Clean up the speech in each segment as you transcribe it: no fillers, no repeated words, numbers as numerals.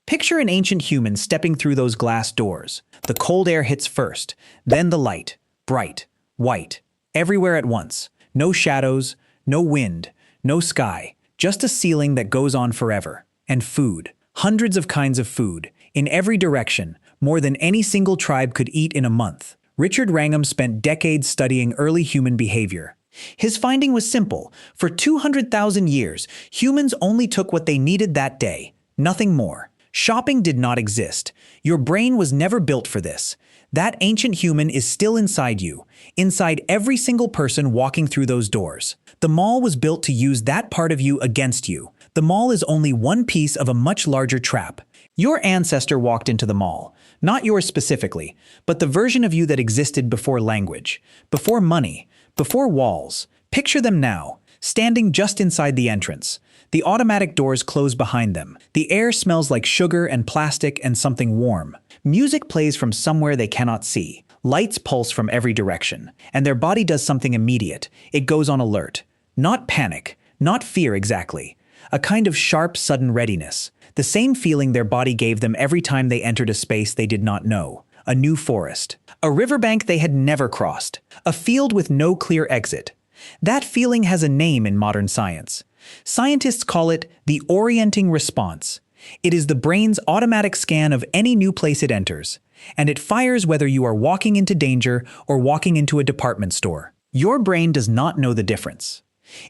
Picture an ancient human stepping through those glass doors. The cold air hits first, then the light, bright, white, everywhere at once. No shadows, no wind, no sky, just a ceiling that goes on forever. And food. Hundreds of kinds of food, in every direction, more than any single tribe could eat in a month. Richard Wrangham spent decades studying early human behavior. His finding was simple. For 200,000 years, humans only took what they needed that day, nothing more. Shopping did not exist. Your brain was never built for this. That ancient human is still inside you, inside every single person walking through those doors. The mall was built to use that part of you against you. The mall is only one piece of a much larger trap. Your ancestor walked into the mall, not yours specifically, but the version of you that existed before language, before money, before walls. Picture them now, standing just inside the entrance. The automatic doors close behind them. The air smells like sugar and plastic and something warm. Music plays from somewhere they cannot see. Lights pulse from every direction. And their body does something immediate. It goes on alert. Not panic, not fear exactly. A kind of sharp, sudden readiness. The same feeling their body gave them every time they entered a space they did not know. A new forest. A riverbank they had never crossed. A field with no clear exit. That feeling has a name in modern science. Scientists call it the orienting response. It is the brain's automatic scan of any new place it enters, and it fires whether you are walking into danger or walking into a department store. Your brain does not know the difference.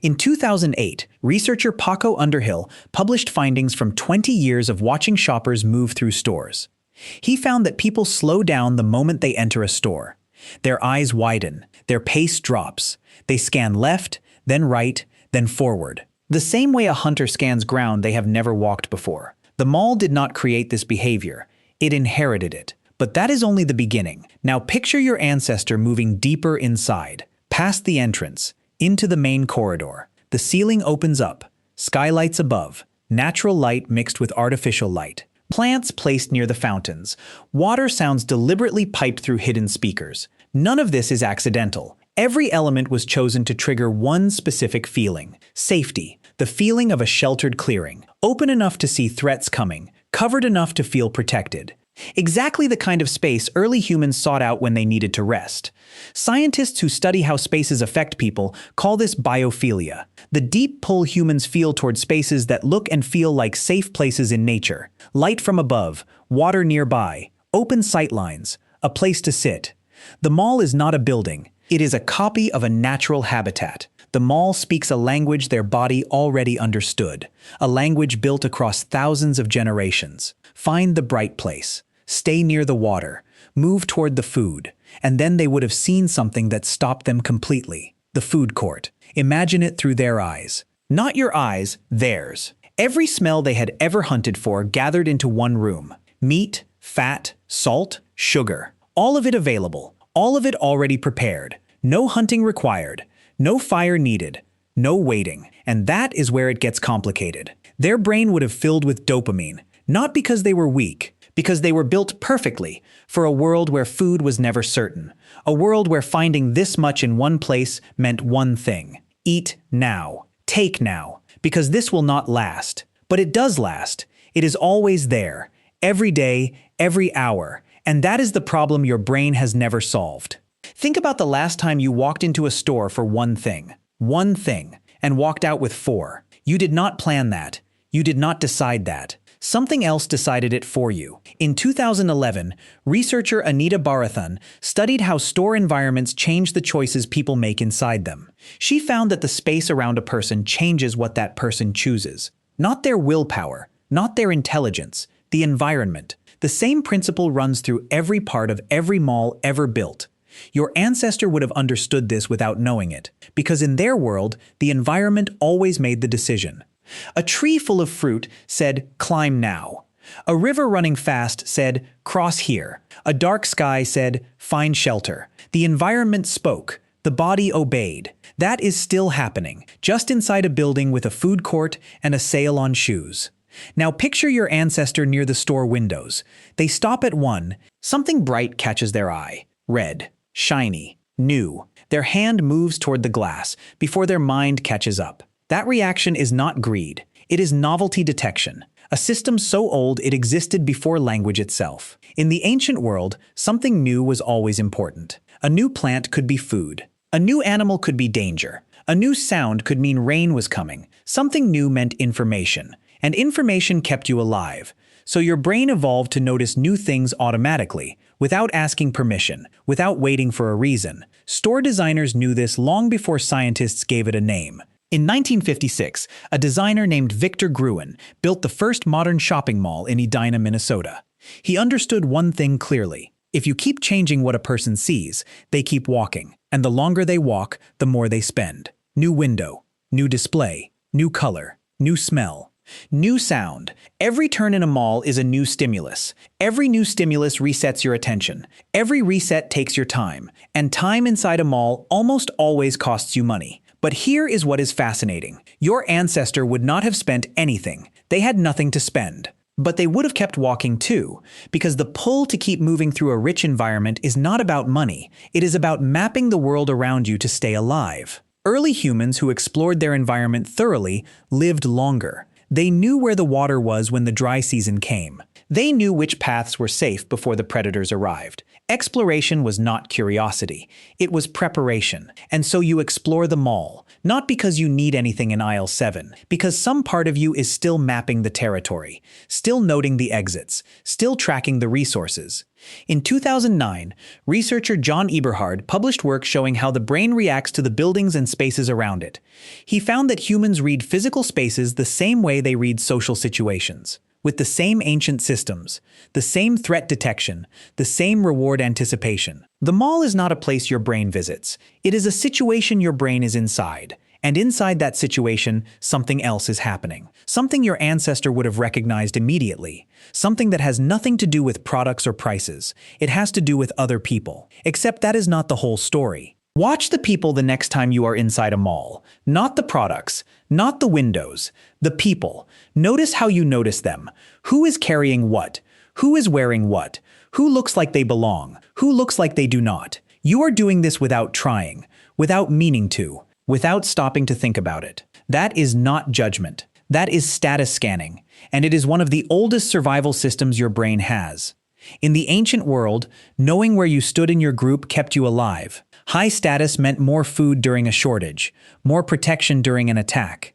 In 2008, researcher Paco Underhill published findings from 20 years of watching shoppers move through stores. He found that people slow down the moment they enter a store. Their eyes widen, their pace drops. They scan left, then right, then forward. The same way a hunter scans ground they have never walked before. The mall did not create this behavior. It inherited it. But that is only the beginning. Now picture your ancestor moving deeper inside, past the entrance, into the main corridor. The ceiling opens up, skylights above, natural light mixed with artificial light. Plants placed near the fountains. Water sounds deliberately piped through hidden speakers. None of this is accidental. Every element was chosen to trigger one specific feeling: safety, the feeling of a sheltered clearing, open enough to see threats coming, covered enough to feel protected. Exactly the kind of space early humans sought out when they needed to rest. Scientists who study how spaces affect people call this biophilia, the deep pull humans feel toward spaces that look and feel like safe places in nature. Light from above, water nearby, open sightlines, a place to sit. The mall is not a building. It is a copy of a natural habitat. The mall speaks a language their body already understood, a language built across thousands of generations. Find the bright place. Stay near the water. Move toward the food. And then they would have seen something that stopped them completely. The food court. Imagine it through their eyes. Not your eyes, theirs. Every smell they had ever hunted for gathered into one room. Meat, fat, salt, sugar. All of it available. All of it already prepared. No hunting required. No fire needed. No waiting. And that is where it gets complicated. Their brain would have filled with dopamine. Not because they were weak, because they were built perfectly for a world where food was never certain. A world where finding this much in one place meant one thing. Eat now. Take now. Because this will not last. But it does last. It is always there. Every day, every hour. And that is the problem your brain has never solved. Think about the last time you walked into a store for one thing, and walked out with 4. You did not plan that. You did not decide that. Something else decided it for you. In 2011, researcher Anita Barathan studied how store environments change the choices people make inside them. She found that the space around a person changes what that person chooses. Not their willpower, not their intelligence, the environment. The same principle runs through every part of every mall ever built. Your ancestor would have understood this without knowing it, because in their world, the environment always made the decision. A tree full of fruit said, "Climb now." A river running fast said, "Cross here." A dark sky said, "Find shelter." The environment spoke. The body obeyed. That is still happening, just inside a building with a food court and a sale on shoes. Now picture your ancestor near the store windows. They stop at one. Something bright catches their eye. Red. Shiny. New. Their hand moves toward the glass before their mind catches up. That reaction is not greed. It is novelty detection. a system so old it existed before language itself. In the ancient world, something new was always important. A new plant could be food. A new animal could be danger. A new sound could mean rain was coming. Something new meant information. And information kept you alive. So your brain evolved to notice new things automatically, without asking permission, without waiting for a reason. Store designers knew this long before scientists gave it a name. In 1956, a designer named Victor Gruen built the first modern shopping mall in Edina, Minnesota. He understood one thing clearly. If you keep changing what a person sees, they keep walking. And the longer they walk, the more they spend. New window, new display, new color, new smell, new sound. Every turn in a mall is a new stimulus. Every new stimulus resets your attention. Every reset takes your time. And time inside a mall almost always costs you money. But here is what is fascinating. Your ancestor would not have spent anything. They had nothing to spend. But they would have kept walking too, because the pull to keep moving through a rich environment is not about money. It is about mapping the world around you to stay alive. Early humans who explored their environment thoroughly lived longer. They knew where the water was when the dry season came. They knew which paths were safe before the predators arrived. Exploration was not curiosity. It was preparation. And so you explore the mall, not because you need anything in aisle 7, because some part of you is still mapping the territory, still noting the exits, still tracking the resources. In 2009, researcher John Eberhard published work showing how the brain reacts to the buildings and spaces around it. He found that humans read physical spaces the same way they read social situations. With the same ancient systems, the same threat detection, the same reward anticipation. The mall is not a place your brain visits. It is a situation your brain is inside. And inside that situation, something else is happening. Something your ancestor would have recognized immediately. Something that has nothing to do with products or prices. It has to do with other people. Except that is not the whole story. Watch the people the next time you are inside a mall. Not the products, not the windows, the people. Notice how you notice them. Who is carrying what? Who is wearing what? Who looks like they belong? Who looks like they do not? You are doing this without trying, without meaning to, without stopping to think about it. That is not judgment. That is status scanning. And it is one of the oldest survival systems your brain has. In the ancient world, knowing where you stood in your group kept you alive. High status meant more food during a shortage, more protection during an attack,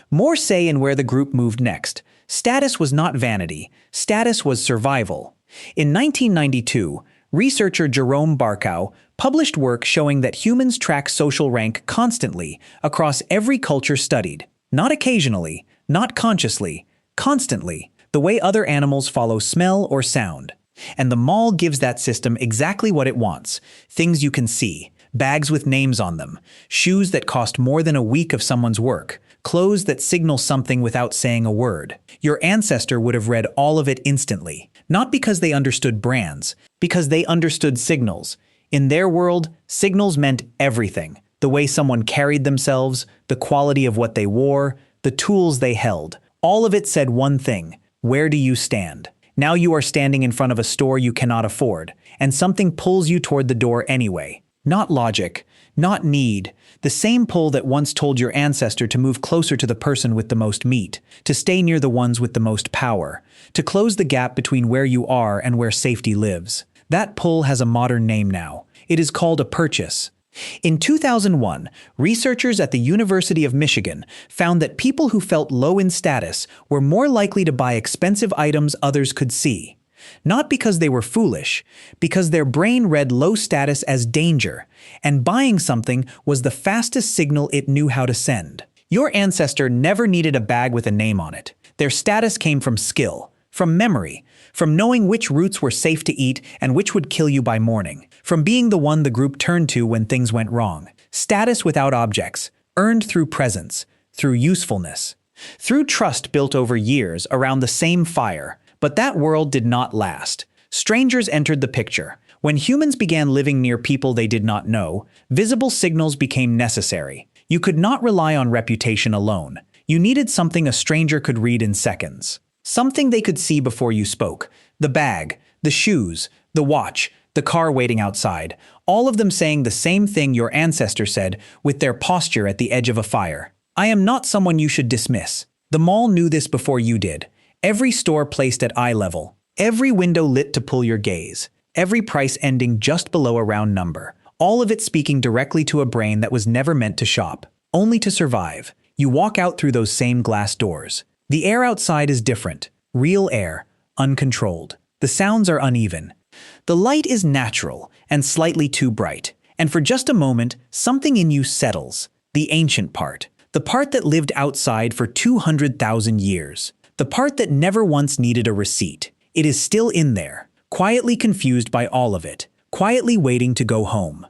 more say in where the group moved next. Status was not vanity. Status was survival. In 1992, researcher Jerome Barkow published work showing that humans track social rank constantly across every culture studied. Not occasionally, not consciously, constantly, the way other animals follow smell or sound. And the mall gives that system exactly what it wants. Things you can see. Bags with names on them, shoes that cost more than a week of someone's work, clothes that signal something without saying a word. Your ancestor would have read all of it instantly, not because they understood brands, because they understood signals. In their world, signals meant everything. The way someone carried themselves, the quality of what they wore, the tools they held. All of it said one thing: where do you stand? Now you are standing in front of a store you cannot afford, and something pulls you toward the door anyway. Not logic, not need, the same pull that once told your ancestor to move closer to the person with the most meat, to stay near the ones with the most power, to close the gap between where you are and where safety lives. That pull has a modern name now. It is called a purchase. In 2001, researchers at the University of Michigan found that people who felt low in status were more likely to buy expensive items others could see. Not because they were foolish, because their brain read low status as danger, and buying something was the fastest signal it knew how to send. Your ancestor never needed a bag with a name on it. Their status came from skill, from memory, from knowing which roots were safe to eat and which would kill you by morning, from being the one the group turned to when things went wrong. Status without objects, earned through presence, through usefulness, through trust built over years around the same fire. But that world did not last. Strangers entered the picture. When humans began living near people they did not know, visible signals became necessary. You could not rely on reputation alone. You needed something a stranger could read in seconds. Something they could see before you spoke. The bag, the shoes, the watch, the car waiting outside, all of them saying the same thing your ancestor said with their posture at the edge of a fire. I am not someone you should dismiss. The mall knew this before you did. Every store placed at eye level, every window lit to pull your gaze, every price ending just below a round number, all of it speaking directly to a brain that was never meant to shop, only to survive. You walk out through those same glass doors. The air outside is different, real air, uncontrolled. The sounds are uneven. The light is natural and slightly too bright. And for just a moment, something in you settles. The ancient part. The part that lived outside for 200,000 years. The part that never once needed a receipt. It is still in there, quietly confused by all of it, quietly waiting to go home.